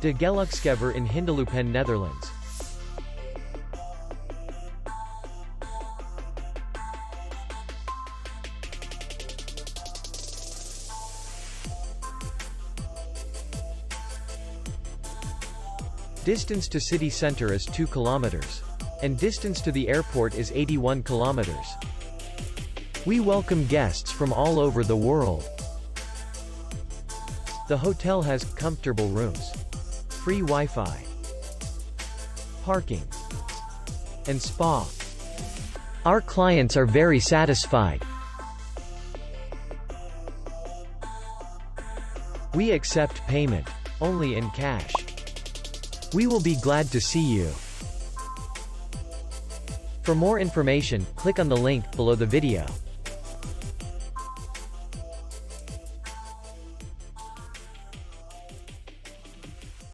De Gelukskever in Hindeloopen, Netherlands. Distance to city center is 2 kilometers. And distance to the airport is 81 kilometers. We welcome guests from all over the world. The hotel has comfortable rooms, free Wi-Fi, parking, and spa. Our clients are very satisfied. We accept payment only in cash. We will be glad to see you. For more information, click on the link below the video.